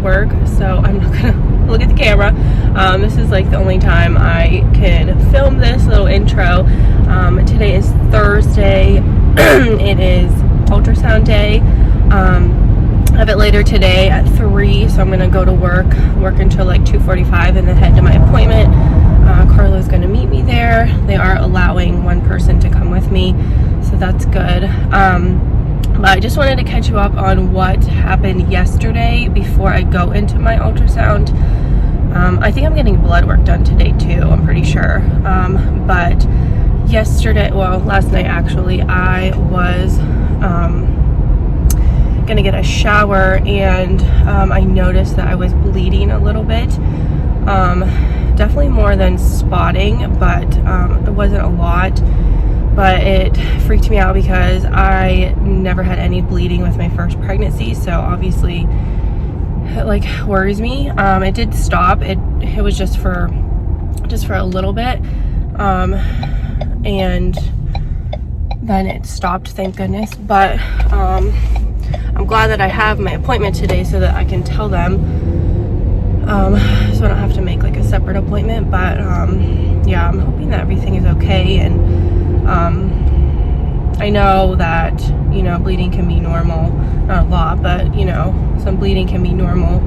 work, so I'm not gonna look at the camera. This is like the only time I can film this little intro. Today is Thursday. It is ultrasound day. I have it later today at 3, so I'm gonna go to work until like 2:45 and then head to my appointment. Carla's gonna meet me there. They are allowing one person to come with me, so that's good. But I just wanted to catch you up on what happened yesterday before I go into my ultrasound. I think I'm getting blood work done today too, I'm pretty sure. But yesterday, well, last night actually, I was gonna get a shower, and I noticed that I was bleeding a little bit. Definitely more than spotting, but it wasn't a lot. But it freaked me out because I never had any bleeding with my first pregnancy, so obviously it like worries me. It did stop. It was just for a little bit, and then it stopped, thank goodness. But I'm glad that I have my appointment today so that I can tell them, so I don't have to make like a separate appointment. But yeah, I'm hoping that everything is okay. And I know that, you know, bleeding can be normal, not a lot, but you know, some bleeding can be normal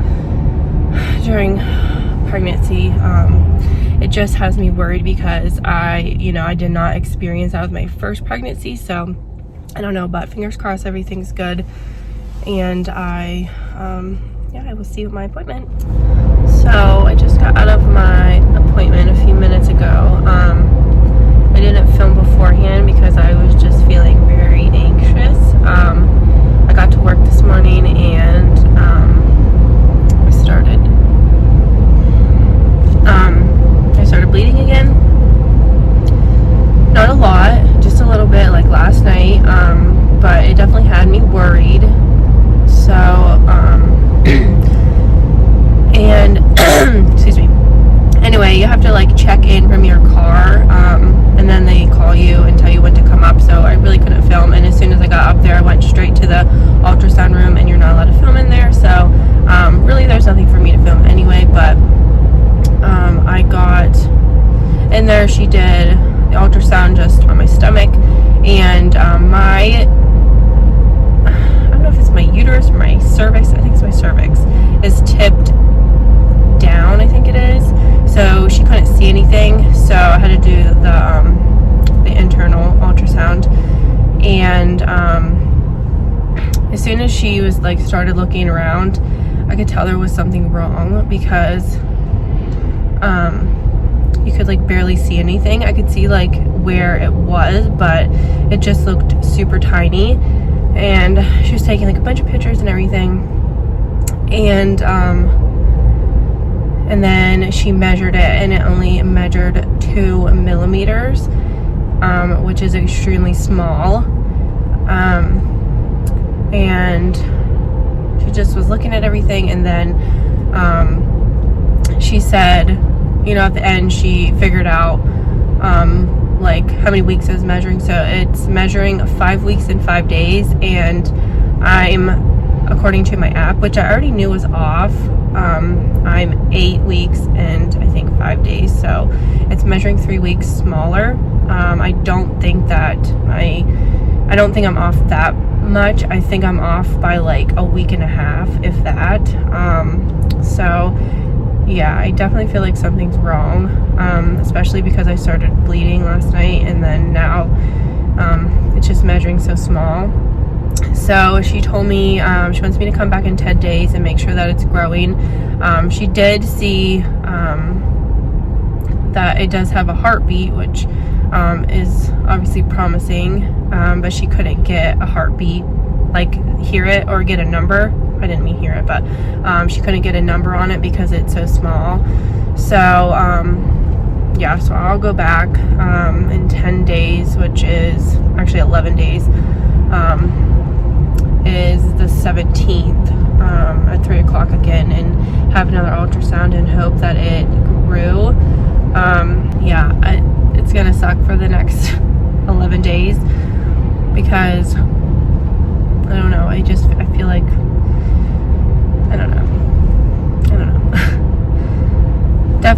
during pregnancy. It just has me worried because I did not experience that with my first pregnancy, so I don't know, but fingers crossed everything's good. And I will see you at my appointment. So I just got out of my appointment a few minutes ago. I didn't film beforehand because I was just feeling very anxious. I got to work this morning and I started bleeding again. Not a lot, just a little bit like last night, but it definitely had me worried. So, and excuse me. Anyway, you have to like check in from your car, and then they call you and tell you when to come up. So I really couldn't film, and as soon as I got up there, I went straight to the ultrasound room, and you're not allowed to film in there. So really, there's nothing for me to film anyway. But I got in there. She did the ultrasound just on my stomach, and I don't know if it's my uterus or my cervix. I think it's my cervix is tipped down, I think it is. So she couldn't see anything, so I had to do the internal ultrasound. And as soon as she was like started looking around, I could tell there was something wrong because you could like barely see anything. I could see like where it was, but it just looked super tiny. And she was taking like a bunch of pictures and everything, and then she measured it, and it only measured 2 millimeters, which is extremely small. And she just was looking at everything, and then she said, you know, at the end she figured out like how many weeks it was measuring. So it's measuring 5 weeks and 5 days, and I'm, according to my app, which I already knew was off, I'm 8 weeks and I think 5 days, so it's measuring 3 weeks smaller. I don't think I'm off that much. I think I'm off by like a week and a half, if that. So yeah, I definitely feel like something's wrong, especially because I started bleeding last night, and then now it's just measuring so small. So she told me she wants me to come back in 10 days and make sure that it's growing. She did see that it does have a heartbeat, which is obviously promising, but she couldn't get a heartbeat, like hear it or get a number. I didn't mean hear it, but she couldn't get a number on it because it's so small. So yeah, so I'll go back in 10 days, which is actually 11 days, is the 17th, at 3 o'clock again, and have another ultrasound and hope that it grew. Yeah, it's gonna suck for the next 11 days because I don't know, I feel like, I don't know,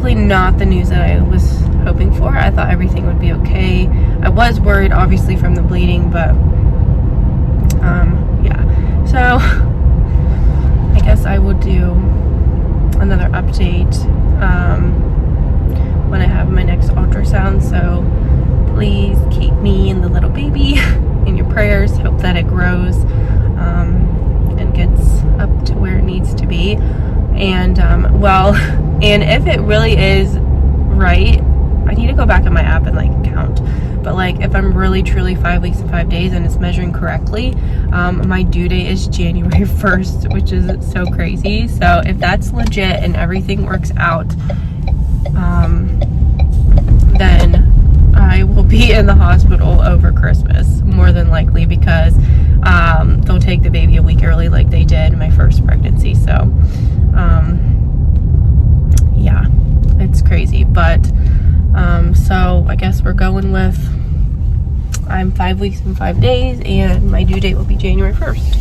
definitely not the news that I was hoping for. I thought everything would be okay. I was worried, obviously, from the bleeding, but yeah. So I guess I will do another update when I have my next ultrasound. So please keep me and the little baby in your prayers. Hope that it grows and gets up to where it needs to be. And well, and if it really is right, I need to go back in my app and like count. But like if I'm really truly 5 weeks and 5 days and it's measuring correctly, my due date is January 1st, which is so crazy. So if that's legit and everything works out, then I will be in the hospital over Christmas, more than likely, because they'll take the baby a week early like they did my first pregnancy. So yeah, it's crazy. But so I guess we're going with I'm 5 weeks and 5 days, and my due date will be January 1st.